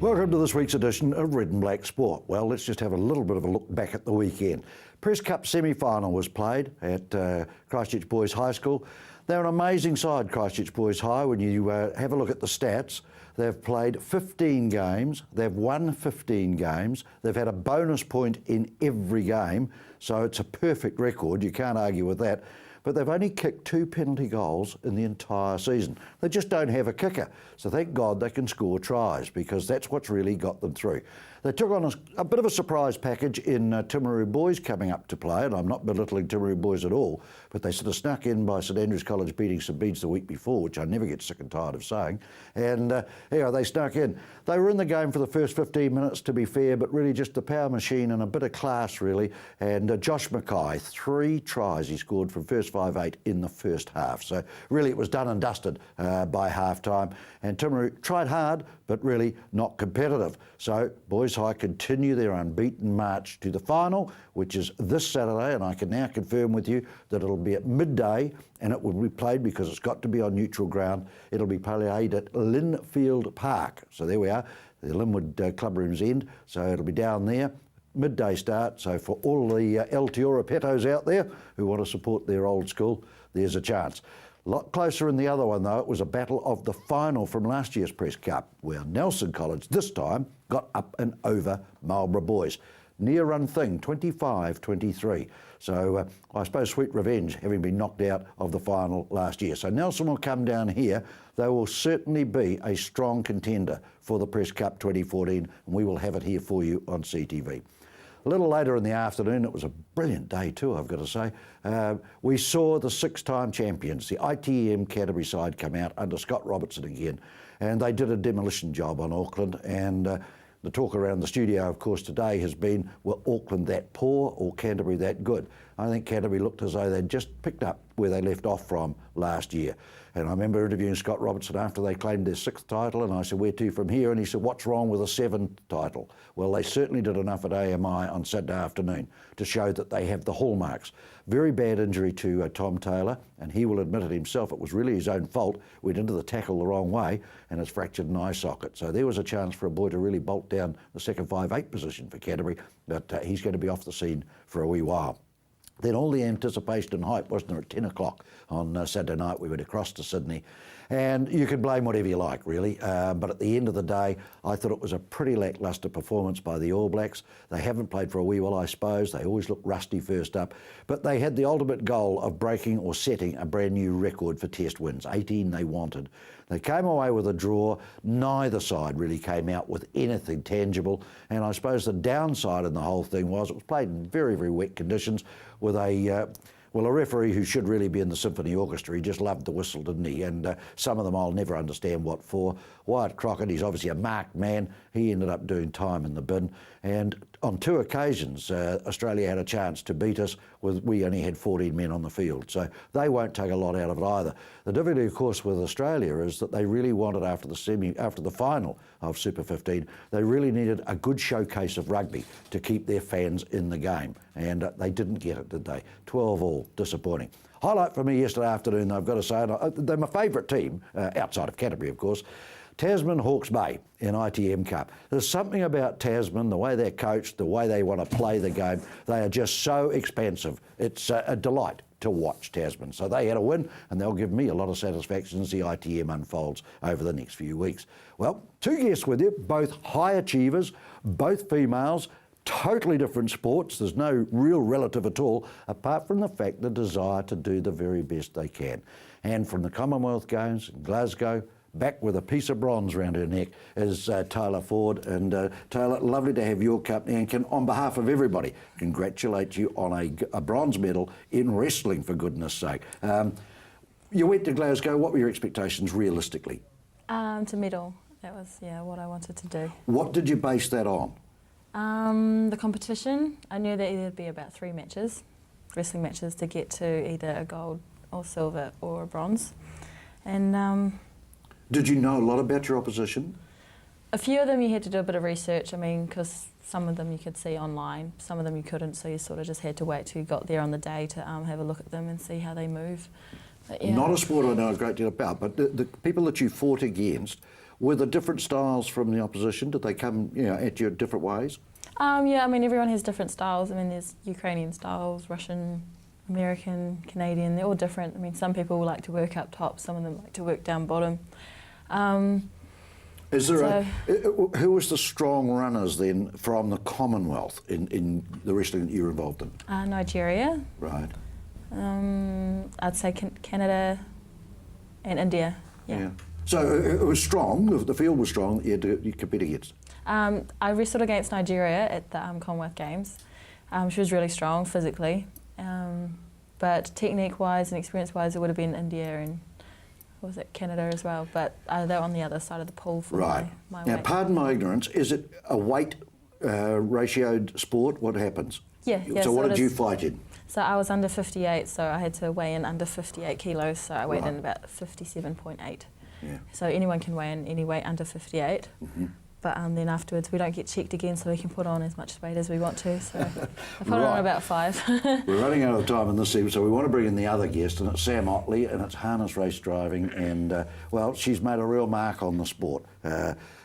Welcome to this week's edition of Red and Black Sport. Well, let's just have a little bit of a look back at the weekend. Press Cup semi-final was played at Christchurch Boys High School. They're an amazing side, Christchurch Boys High. When you have a look at the stats, they've played 15 games, they've won 15 games, they've had a bonus point in every game, so it's a perfect record, you can't argue with that. But they've only kicked 2 penalty goals in the entire season. They just don't have a kicker. So thank God they can score tries, because that's what's really got them through. They took on a bit of a surprise package in Timaru Boys coming up to play, and I'm not belittling Timaru Boys at all, but they sort of snuck in by St Andrews College beating St Bede's the week before, which I never get sick and tired of saying. And they snuck in. They were in the game for the first 15 minutes, to be fair, but really just the power machine and a bit of class, really. And Josh Mackay, 3 tries he scored from first 5-8 in the first half. So really it was done and dusted by half-time. And Timaru tried hard, but really not competitive. So Boys High continue their unbeaten march to the final, which is this Saturday, and I can now confirm with you that it'll be at midday, and it will be played, because it's got to be on neutral ground, it'll be played at Linfield Park. So there we are, the Linwood Clubrooms end, so it'll be down there. Midday start, so for all the El Tiora petos out there who want to support their old school, there's a chance. A lot closer in the other one, though. It was a battle of the final from last year's Press Cup, where Nelson College this time got up and over Marlborough Boys. Near run thing, 25-23. So I suppose sweet revenge, having been knocked out of the final last year. So Nelson will come down here. They will certainly be a strong contender for the Press Cup 2014, and we will have it here for you on CTV. A little later in the afternoon, it was a brilliant day too, I've got to say. We saw the 6-time champions, the ITM Canterbury side, come out under Scott Robertson again, and they did a demolition job on Auckland. And the talk around the studio, of course, today has been, were Auckland that poor or Canterbury that good? I think Canterbury looked as though they'd just picked up where they left off from last year. And I remember interviewing Scott Robertson after they claimed their 6th title, and I said, where to from here? And he said, what's wrong with a 7th title? Well, they certainly did enough at AMI on Saturday afternoon to show that they have the hallmarks. Very bad injury to Tom Taylor, and he will admit it himself. It was really his own fault. Went into the tackle the wrong way, and has fractured an eye socket. So there was a chance for a boy to really bolt down the second 5-8 position for Canterbury, but he's going to be off the scene for a wee while. Then all the anticipation and hype, wasn't there, at 10 o'clock on Saturday night? We went across to Sydney. And you can blame whatever you like, really. But at the end of the day, I thought it was a pretty lacklustre performance by the All Blacks. They haven't played for a wee while, I suppose. They always look rusty first up. But they had the ultimate goal of breaking or setting a brand new record for Test wins. 18 they wanted. They came away with a draw. Neither side really came out with anything tangible. And I suppose the downside in the whole thing was it was played in very, very wet conditions with a referee who should really be in the symphony orchestra. He just loved the whistle, didn't he? And some of them I'll never understand what for. Wyatt Crockett, he's obviously a marked man. He ended up doing time in the bin. And on 2 occasions, Australia had a chance to beat us. We only had 14 men on the field. So they won't take a lot out of it either. The difficulty, of course, with Australia is that they really wanted, after the final of Super 15, they really needed a good showcase of rugby to keep their fans in the game. And they didn't get it, did they? 12-all, disappointing. Highlight for me yesterday afternoon, I've got to say, they're my favourite team, outside of Canterbury, of course, Tasman Hawke's Bay in ITM Cup. There's something about Tasman, the way they're coached, the way they want to play the game. They are just so expansive. It's a delight to watch Tasman. So they had a win, and they'll give me a lot of satisfaction as the ITM unfolds over the next few weeks. Well, 2 guests with you, both high achievers, both females, totally different sports. There's no real relative at all, apart from the fact the desire to do the very best they can. And from the Commonwealth Games in Glasgow, back with a piece of bronze around her neck, is Taylor Ford. And Taylor, lovely to have your company, and can, on behalf of everybody, congratulate you on a bronze medal in wrestling, for goodness sake. You went to Glasgow. What were your expectations realistically? To medal. That was, what I wanted to do. What did you base that on? The competition. I knew that there'd be about 3 matches, wrestling matches, to get to either a gold or silver or a bronze. And did you know a lot about your opposition? a few of them you had to do a bit of research, because some of them you could see online, some of them you couldn't, so you sort of just had to wait till you got there on the day to have a look at them and see how they move. But, yeah. Not a sport I know a great deal about, but the people that you fought against, Were there different styles from the opposition? Did they come, at you different ways? Yeah, I mean, everyone has different styles. I mean, there's Ukrainian styles, Russian, American, Canadian, they're all different. I mean, some people like to work up top, some of them like to work down bottom. Is there who was the strong runners then from the Commonwealth in the wrestling that you were involved in? Nigeria. Right. I'd say Canada and India. Yeah. So it was strong, the field was strong that you compete against. I wrestled against Nigeria at the Commonwealth Games. She was really strong physically, but technique-wise and experience-wise, it would have been India and was it Canada as well. But they're on the other side of the pool for my Now, weight. pardon my ignorance, is it a weight ratioed sport? What happens? Yeah. So what did you fight in? So I was under 58, so I had to weigh in under 58 kilos, so I weighed in about 57.8. Yeah. So anyone can weigh in any weight under 58. Mm-hmm. But then afterwards we don't get checked again, so we can put on as much weight as we want to. So I put on about 5. We're running out of time in this segment, so we want to bring in the other guest, and it's Sam Otley, and it's harness race driving, and she's made a real mark on the sport.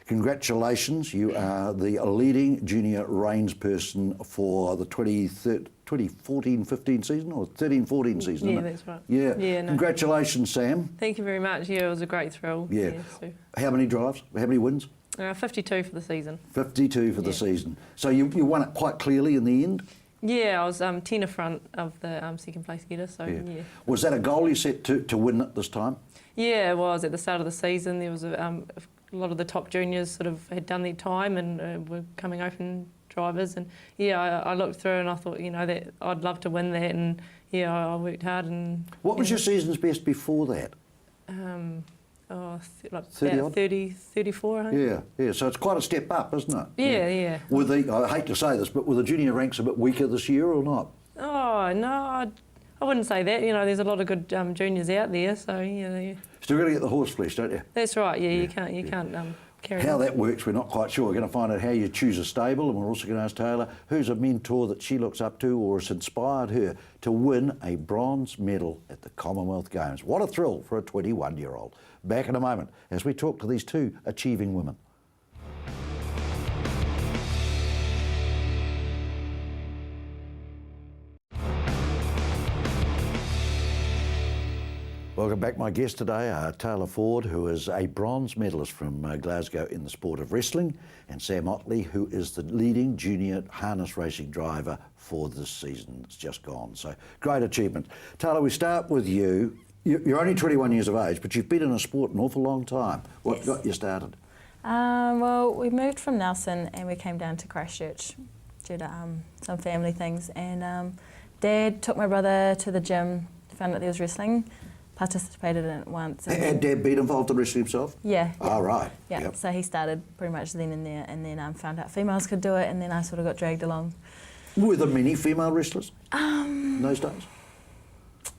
Congratulations, you are the leading junior reins person for the 2014-15 season, or 13-14 season, Yeah, isn't it? that's right. Yeah. No. Congratulations, Sam. Thank you very much. Yeah, it was a great thrill. Yeah. So, How many drives? How many wins? 52 for the season. 52 for the season. So you won it quite clearly in the end? Yeah, I was 10 in front of the second place getter, so yeah. Was that a goal you set to win it this time? Yeah, it was. At the start of the season, there was a lot of the top juniors sort of had done their time and were coming open drivers, and I looked through and I thought, that I'd love to win that, and I worked hard. And what was your season's best before that? Like 30 about odd? 34, I think. Yeah. So it's quite a step up, isn't it? Yeah. Were I hate to say this, but were the junior ranks a bit weaker this year or not? Oh, no, I wouldn't say that. There's a lot of good juniors out there, so Still got to get the horse flesh, don't you? That's right. Yeah, you can't carry. How on. that works, we're not quite sure. We're going to find out how you choose a stable, and we're also going to ask Taylor who's a mentor that she looks up to or has inspired her to win a bronze medal at the Commonwealth Games. What a thrill for a 21-year-old. Back in a moment as we talk to these two achieving women. Welcome back. My guest today, Taylor Ford, who is a bronze medalist from Glasgow in the sport of wrestling, and Sam Otley, who is the leading junior harness racing driver for this season that's just gone. So great achievement. Taylor, we start with you. You're only 21 years of age, but you've been in a sport an awful long time. What got you started? Well, we moved from Nelson and we came down to Christchurch due to some family things. And Dad took my brother to the gym, found out there was wrestling, participated in it once. Had Dad been involved in wrestling himself? Yeah. Oh, right. Yeah, Yep. So he started pretty much then and there, and then found out females could do it, and then I sort of got dragged along. Were there many female wrestlers in those days?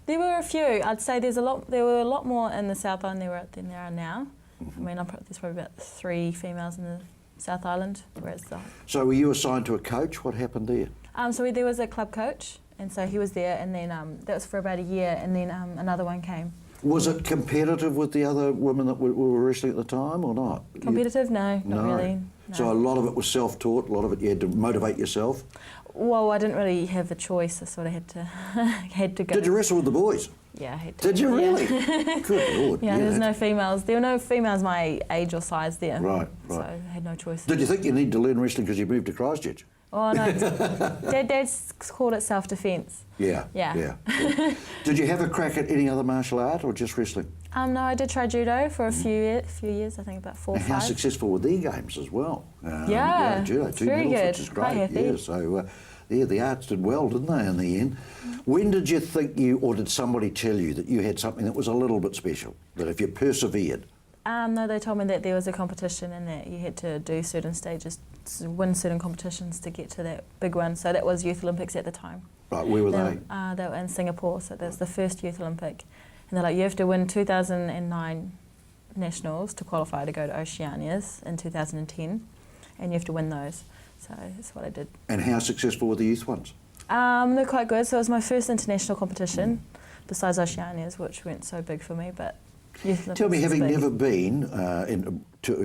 There were a few. I'd say there were a lot more in the South Island than there are now. Mm-hmm. I mean, there's probably about 3 females in the South Island, whereas So were you assigned to a coach? What happened there? there was a club coach, and so he was there, and then that was for about a year, and then another one came. Was it competitive with the other women that were wrestling at the time or not? Competitive? No, not really. No. So a lot of it was self-taught, a lot of it you had to motivate yourself? Well, I didn't really have a choice. I sort of had to go. Did you wrestle with the boys? Yeah, I had to. Did you really? Yeah. Good Lord. Yeah, there's no females. There were no females my age or size there. Right. So I had no choice. Did you think you need to learn wrestling because you moved to Christchurch? Oh, no. Dad's called it self-defence. Yeah. Did you have a crack at any other martial art or just wrestling? No, I did try judo for a few years, I think about 4 or 5. And how successful were their games as well? Judo, it's 2 very medals, good. which is great. Quite happy. Yeah, so the arts did well, didn't they, in the end? When did you think or did somebody tell you that you had something that was a little bit special, that if you persevered? No, they told me that there was a competition and that you had to do certain stages, win certain competitions to get to that big one. So that was Youth Olympics at the time. Right, where were they? They were in Singapore, so that was the first Youth Olympic. And they're like, you have to win 2009 Nationals to qualify to go to Oceanias in 2010, and you have to win those. So that's what I did. And how successful were the youth ones? They're quite good. So it was my first international competition, besides Oceanias, which went so big for me. But youth Tell me, Olympics is having big. never been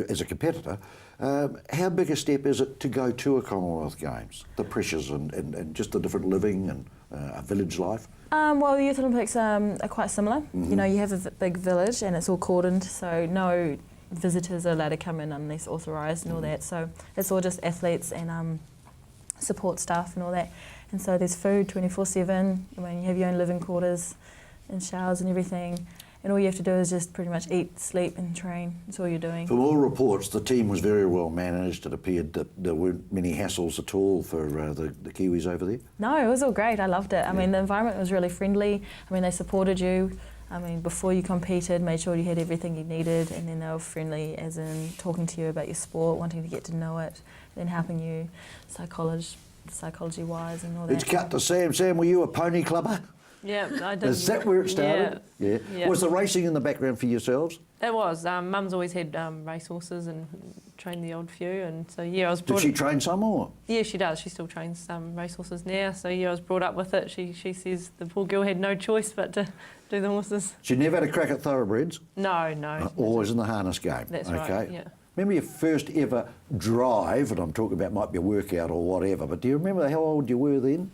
as a competitor, how big a step is it to go to a Commonwealth Games? The pressures and just the different living and village life? Well, the Youth Olympics are quite similar. Mm-hmm. You know, you have a big village and it's all cordoned, so no visitors are allowed to come in unless authorised and all that. So it's all just athletes and support staff and all that. And so there's food 24/7. I mean, you have your own living quarters and showers and everything. And all you have to do is just pretty much eat, sleep and train. That's all you're doing. From all reports, the team was very well managed. It appeared that there weren't many hassles at all for the Kiwis over there. No, it was all great. I loved it. I mean, the environment was really friendly. I mean, they supported you. I mean, before you competed, made sure you had everything you needed, and then they were friendly, as in talking to you about your sport, wanting to get to know it, then helping you psychology-wise and all that. It's cut to Sam. Sam, were you a pony clubber? Yeah, I did. Is that where it started? Yeah. Was the racing in the background for yourselves? It was. Mum's always had racehorses and trained the old few, and so I was Did brought. she train some or? Yeah, she does. She still trains some racehorses now. So I was brought up with it. She says the poor girl had no choice but to do the horses. She never had a crack at thoroughbreds? No. Always in the harness game? That's okay. right, yeah. Remember your first ever drive, and I'm talking about might be a workout or whatever, but do you remember how old you were then?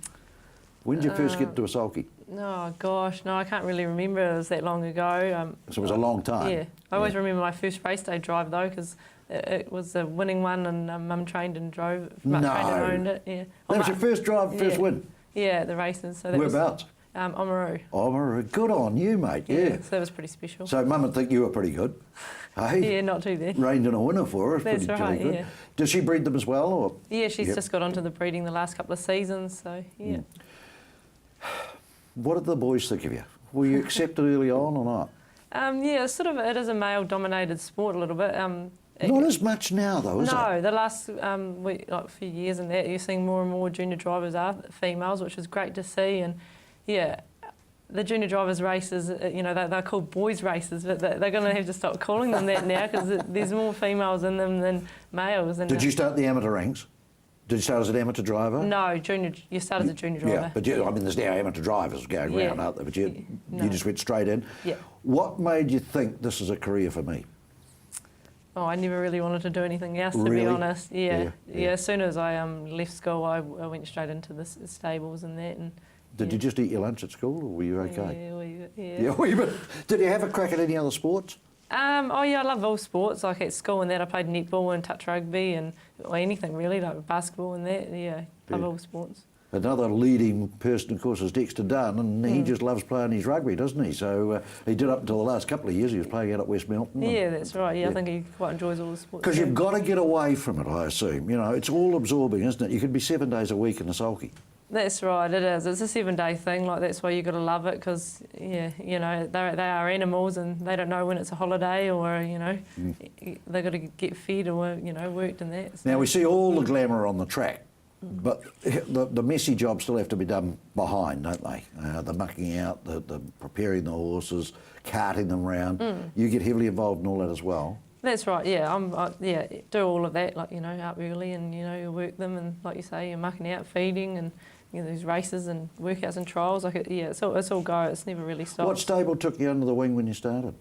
When did you first get to a sulky? Oh gosh, no, I can't really remember. It was that long ago. So it was a long time. Yeah, I always remember my first race day drive though, because it was a winning one, and Mum trained and drove. No. Trained and owned it. Yeah. That was your first drive, first Yeah. win? Yeah, the races. So that Whereabouts? was Oamaru. Oh, good on you, mate, yeah. So that was pretty special. So Mum would think you were pretty good. Hey? Yeah, not too bad. Reigned in a winner for us. That's pretty right, good. yeah. Does she breed them as well? Or? Yeah, she's Yep. just got onto the breeding the last couple of seasons, so yeah. What did the boys think of you? Were you accepted early on or not? Yeah, sort of. It is a male-dominated sport a little bit. Not as much now, though, is it? No, the last few years and that, you're seeing more and more junior drivers are females, which is great to see. And yeah, the junior drivers races, they're called boys races, but they're going to have to stop calling them that now because there's more females in them than males. And Did you start the amateur ranks? Did you start as an amateur driver? No, junior. You start as a junior driver. Yeah, but there's now amateur drivers going around, aren't there? But you just went straight in. Yeah. What made you think this is a career for me? Oh, I never really wanted to do anything else, to Really? be honest. Yeah. Yeah. As soon as I left school, I went straight into the stables and that. And Did you just eat your lunch at school, or were you okay? Yeah. Did you have a crack at any other sports? I love all sports. Like at school and that, I played netball and touch rugby and anything really, like basketball and that. Yeah, love all sports. Another leading person, of course, is Dexter Dunn, and he just loves playing his rugby, doesn't he? So he did up until the last couple of years. He was playing out at West Melton. Yeah, that's right. Yeah, I think he quite enjoys all the sports. Because you've got to get away from it, I assume. It's all absorbing, isn't it? You could be 7 days a week in a sulky. That's right, it is. It's a 7-day thing. Like that's why you got to love it because they are animals and they don't know when it's a holiday or they got to get fed or worked and that. So. Now we see all the glamour on the track, but the messy jobs still have to be done behind, don't they? The mucking out, the preparing the horses, carting them around. You get heavily involved in all that as well. That's right. Yeah, do all of that. Like up early and you work them and like you say, you're mucking out, feeding and. These races and workouts and trials, it's all go. It's never really stopped. What stable took you under the wing when you started?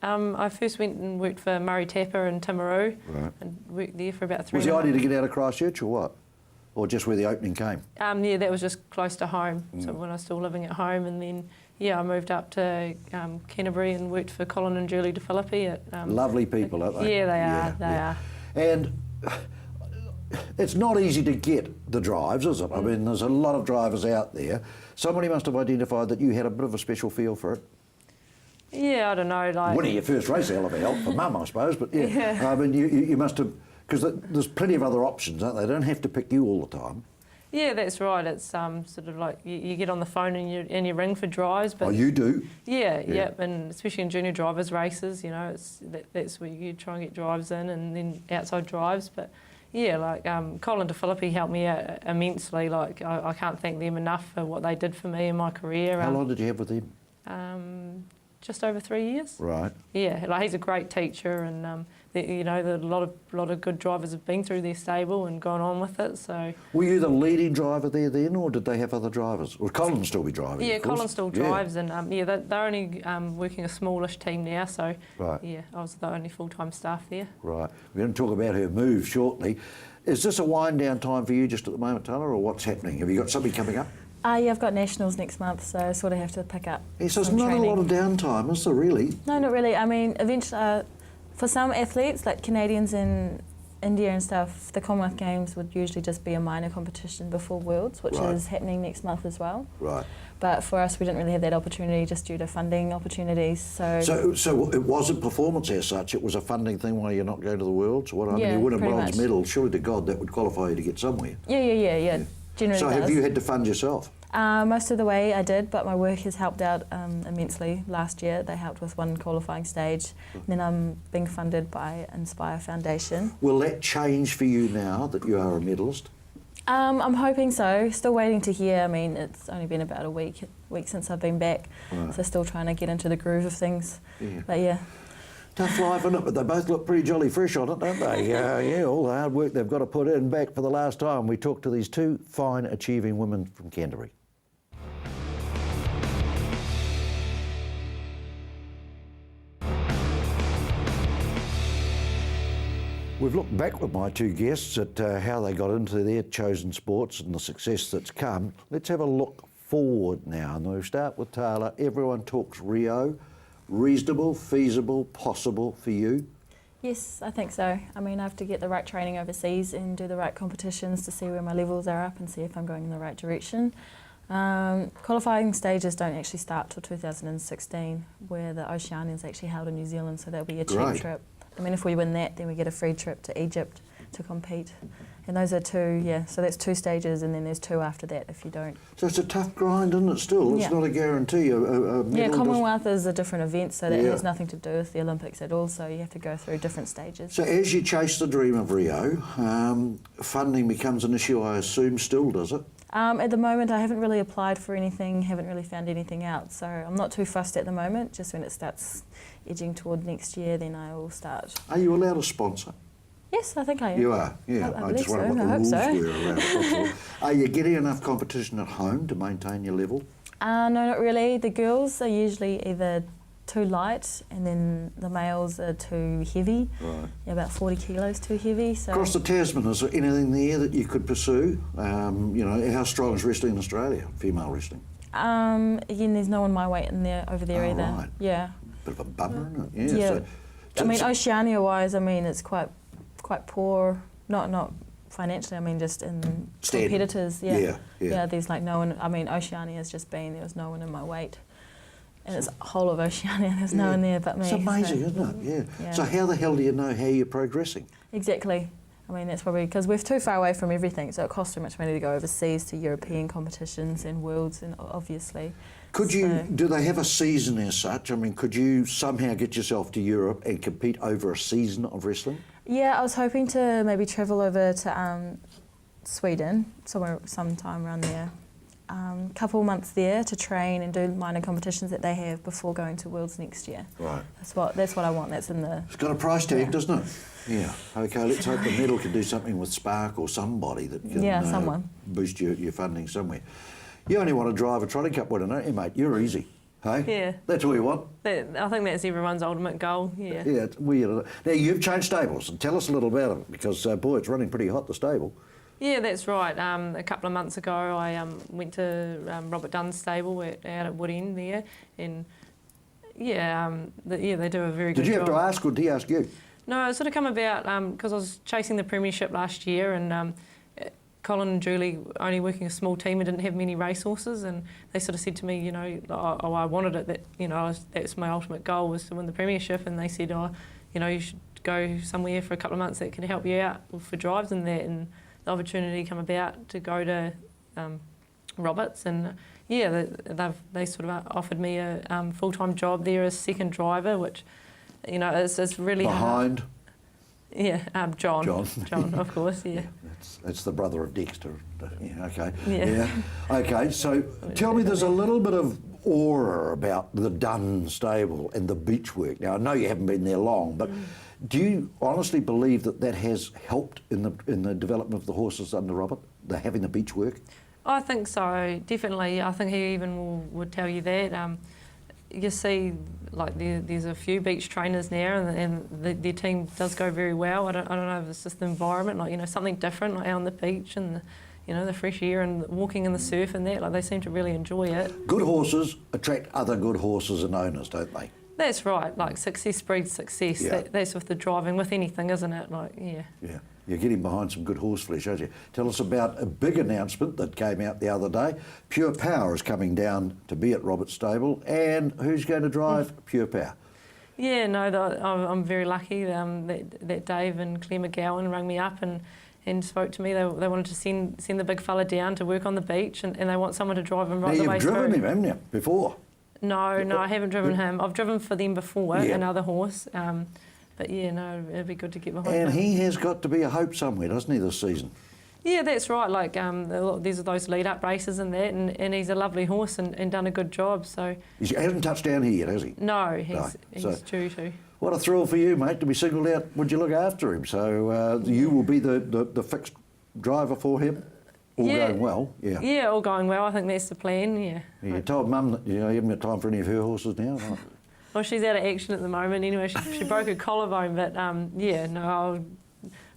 I first went and worked for Murray Tapper in Timaru, Right. and worked there for about 3 Was the months. idea to get out of Christchurch or what? Or just where the opening came? Yeah, that was just close to home. So when I was still living at home, and then I moved up to Canterbury and worked for Colin and Julie DeFilippi at. Lovely people, aren't they? Yeah, they are. They are. And it's not easy to get the drives, is it? I mean, there's a lot of drivers out there. Somebody must have identified that you had a bit of a special feel for it. Yeah, I don't know. Like Winning your first race, a hell of a help for Mum, I suppose. But yeah. I mean, you must have, because there's plenty of other options, aren't there? They don't have to pick you all the time. Yeah, that's right. It's sort of like you get on the phone and you ring for drives. But You do? Yeah, and especially in junior drivers races, that's where you try and get drives in, and then outside drives. But yeah, like Colin DeFilippi helped me out immensely. Like I can't thank them enough for what they did for me in my career. How long did you have with him? just over 3 years. Right. Yeah, like he's a great teacher, and a lot of good drivers have been through their stable and gone on with it. So Were you the leading driver there then, or did they have other drivers? Will Colin still be driving? yeah, of course? Colin still drives, and they're only working a smallish team now. So Right. yeah, I was the only full-time staff there. Right. We're going to talk about her move shortly. Is this a wind down time for you just at the moment, Taylor, or what's happening? Have you got something coming up? Yeah, I've got nationals next month, so I sort of have to pick up. Yeah, so there's some not training. a lot of downtime, is there really? No, not really. I mean, eventually, for some athletes, like Canadians in India and stuff, the Commonwealth Games would usually just be a minor competition before Worlds, which Right. is happening next month as well. Right. But for us, we didn't really have that opportunity just due to funding opportunities. So So it wasn't performance as such, it was a funding thing while you're not going to the Worlds? What, I mean, Yeah, you win a pretty bronze much. medal, surely to God that would qualify you to get somewhere. yeah. Generally So does. have you had to fund yourself? Most of the way I did, but my work has helped out immensely. Last year they helped with one qualifying stage. And then I'm being funded by Inspire Foundation. Will that change for you now that you are a medalist? I'm hoping so. Still waiting to hear. I mean, it's only been about a week since I've been back, Right. so still trying to get into the groove of things. Yeah. But yeah. Tough life, isn't it? But they both look pretty jolly fresh on it, don't they? Yeah, all the hard work they've got to put in. Back for the last time, we talked to these two fine achieving women from Canterbury. We've looked back with my two guests at how they got into their chosen sports and the success that's come. Let's have a look forward now. And we'll start with Taylor. Everyone talks Rio. Reasonable, feasible, possible for you? Yes, I think so. I mean, I have to get the right training overseas and do the right competitions to see where my levels are up and see if I'm going in the right direction. Qualifying stages don't actually start till 2016, where the Oceania is actually held in New Zealand, so that'll be a cheap Great. trip. I mean, if we win that, then we get a free trip to Egypt to compete. And those are two, so that's 2 stages, and then there's 2 after that if you don't. So it's a tough grind, isn't it, still? It's Yeah. not a guarantee. A medal Yeah, does- Commonwealth is a different event, so that Yeah. has nothing to do with the Olympics at all, so you have to go through different stages. So as you chase the dream of Rio, funding becomes an issue, I assume, still, does it? At the moment, I haven't really applied for anything, haven't really found anything out, so I'm not too fussed at the moment. Just when it starts edging toward next year, then I will start. Are you allowed a sponsor? Yes, I think I am. You are, yeah. I believe just wondered so. what I the hope rules so. were around football. Are you getting enough competition at home to maintain your level? No, not really. The girls are usually either too light, and then the males are too heavy. Right. Yeah, about 40 kilos too heavy. So Across the Tasman, is there anything there that you could pursue? How strong is wrestling in Australia, female wrestling? again, there's no one my weight in there over there Oh, either. right. Yeah. Bit of a bummer, isn't it? Yeah. So, I mean, Oceania-wise, I mean, it's quite poor. Not financially. I mean, just in Standard. competitors. Yeah. Yeah, there's like no one. I mean, Oceania's just been there was no one in my weight, and it's whole of Oceania. There's no one there but me. It's amazing, so- isn't it? Yeah. Yeah. So how the hell do you know how you're progressing? Exactly. I mean, that's probably because we're too far away from everything, so it costs too much money to go overseas to European competitions and worlds, and obviously. Could you, So- do they have a season as such? I mean, could you somehow get yourself to Europe and compete over a season of wrestling? Yeah, I was hoping to maybe travel over to Sweden, sometime around there. Couple months there to train and do minor competitions that they have before going to Worlds next year. Right. That's what I want. That's in the. It's got a price tag, Yeah. doesn't it? Yeah. Okay, let's hope the medal can do something with Spark or somebody that can someone. boost your funding somewhere. You only want to drive a trotting cup winner, don't you, mate? You're easy. Hey? Yeah. That's all you want? I think that's everyone's ultimate goal, yeah. Yeah, it's weird. Now, you've changed stables, and tell us a little about it, because, boy, it's running pretty hot, the stable. Yeah, that's right. A couple of months ago, I went to Robert Dunn's stable out at Wood End there, and they do a very good job. Did you have to ask, or did he ask you? No, it sort of come about because I was chasing the premiership last year, and Colin and Julie only working a small team and didn't have many racehorses, and they sort of said to me, I wanted it, that that's my ultimate goal was to win the premiership, and they said, you should go somewhere for a couple of months that can help you out for drives and that, and the opportunity come about to go to Roberts, and they sort of offered me a full-time job there as second driver, which it's really hard. Behind? Yeah, John. John, of course, yeah. That's the brother of Dexter. Yeah, okay. Yeah. Okay, so tell me, there's a little bit of aura about the Dunn stable and the beach work. Now, I know you haven't been there long, but do you honestly believe that that has helped in the development of the horses under Robert, having the beach work? I think so, definitely. I think he even would tell you that. You see, like there's a few beach trainers now, and their team does go very well. I don't know if it's just the environment, like, you know, something different, like out on the beach and the fresh air and walking in the surf and that. Like, they seem to really enjoy it. Good horses attract other good horses and owners, don't they? That's right. Like, success breeds success. Yeah. That's with the driving, with anything, isn't it? Like, yeah. Yeah. You're getting behind some good horse flesh, aren't you? Tell us about a big announcement that came out the other day. Pure Power is coming down to be at Robert's stable, and who's going to drive Pure Power? Yeah, no, I'm very lucky that Dave and Claire McGowan rang me up and spoke to me. They wanted to send the big fella down to work on the beach, and they want someone to drive him right the way through. Now, you've driven him, haven't you, before? No, I haven't driven him. I've driven for them before, Yeah. another horse. But yeah, no, it'd be good to get behind him. And he has got to be a hope somewhere, doesn't he, this season? Yeah, that's right. Like, these are those lead-up races and that, and he's a lovely horse and done a good job. So He hasn't touched down here yet, has he? no, he's So- due to. What a thrill for you, mate, to be singled out. Would you look after him? So you will be the fixed driver for him? All going well? Yeah. Yeah, all going well. I think that's the plan, yeah. You told Mum that you haven't got time for any of her horses now? Right. Well, she's out of action at the moment anyway. She broke her collarbone, but yeah, no,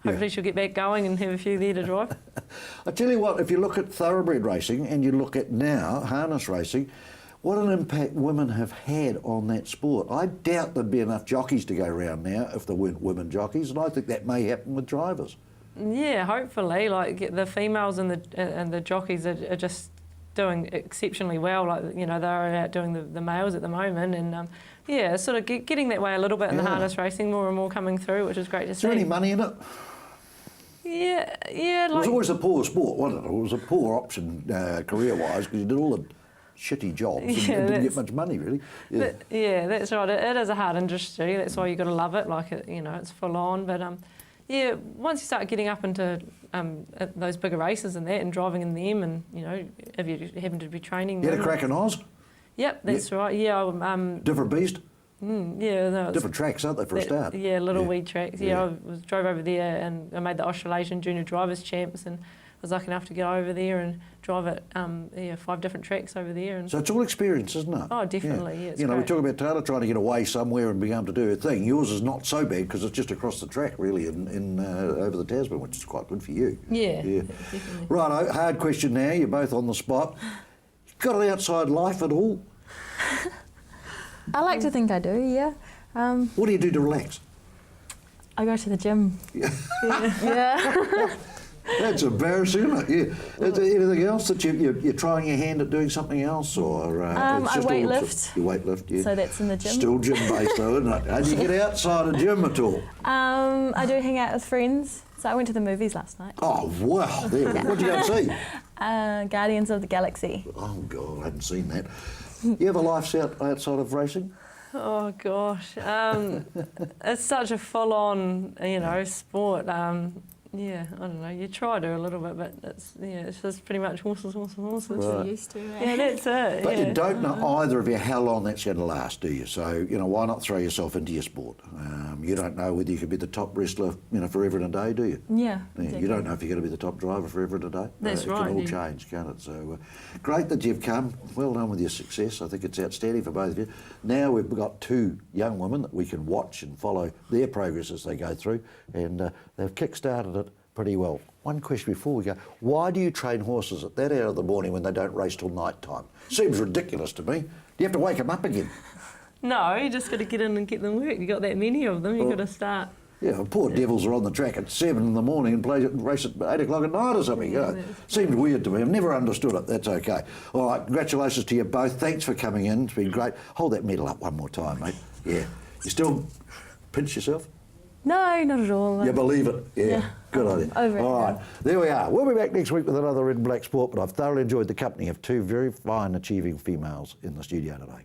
hopefully she'll get back going and have a few there to drive. I tell you what, if you look at thoroughbred racing and you look at now harness racing, what an impact women have had on that sport. I doubt there'd be enough jockeys to go around now if there weren't women jockeys, and I think that may happen with drivers. Yeah, hopefully. Like, the females and the jockeys are just doing exceptionally well. Like, you know, they're out doing the males at the moment, and yeah, sort of getting that way a little bit in the harness racing, more and more coming through, which is great to see. Is there any money in it? Yeah. It was always a poor sport, wasn't it? It was a poor option career-wise because you did all the shitty jobs and didn't get much money, really. Yeah, that's right. It is a hard industry. That's why you've got to love it. Like, it's full on. But yeah, once you start getting up into those bigger races and that, and driving in them, and if you happen to be training. You had a crack in Oz? Yep, that's right. Yeah. Different beast? Yeah, no, different tracks, aren't they, for a start? Yeah, little wee tracks. Yeah, I drove over there and I made the Australasian Junior Drivers Champs, and was lucky enough to get over there and drive at 5 different tracks over there. And so it's all experience, isn't it? Oh, definitely. Yeah, it's we great. talk about Taylor trying to get away somewhere and being able to do her thing. Yours is not so bad because it's just across the track, really, in over the Tasman, which is quite good for you. Yeah, definitely. Right, hard question now. You're both on the spot. Got an outside life at all? I like to think I do, yeah. What do you do to relax? I go to the gym. Yeah. Yeah. That's embarrassing, isn't it? Yeah. Is there anything else that you're trying your hand at doing something else, or it's just I weightlift. You weightlift, yeah. So that's in the gym. Still gym-based, though, isn't it? How do you get outside a gym at all? I do hang out with friends. So I went to the movies last night. Oh, wow. There. What did you go and see? Guardians of the Galaxy. Oh, God, I hadn't seen that. You have a life outside of racing? Oh gosh, it's such a full-on, sport. Yeah, I don't know. You try to a little bit, but it's just pretty much horses. What you're used to, right? Yeah, that's it. But yeah. you don't know either of you how long that's going to last, do you? So, why not throw yourself into your sport? You don't know whether you could be the top wrestler, forever and a day, do you? Yeah. Yeah, you don't know if you're going to be the top driver forever and a day. That's right. It can all change, can't it? So, great that you've come. Well done with your success. I think it's outstanding for both of you. Now we've got 2 young women that we can watch and follow their progress as they go through, and they've kick-started it pretty well. One question before we go. Why do you train horses at that hour of the morning when they don't race till night time? Seems ridiculous to me. Do you have to wake them up again? No, you just got to get in and get them work. You got that many of them. You got to start. Yeah, poor devils are on the track at 7 in the morning and race at 8 o'clock at night or something. Seems weird to me. I've never understood it. That's okay. All right, congratulations to you both. Thanks for coming in. It's been great. Hold that medal up one more time, mate. Yeah. You still pinch yourself? No, not at all. You believe it? Yeah. Good idea. Over it All right, now. there we are. We'll be back next week with another Red and Black Sport, but I've thoroughly enjoyed the company of 2 very fine achieving females in the studio today.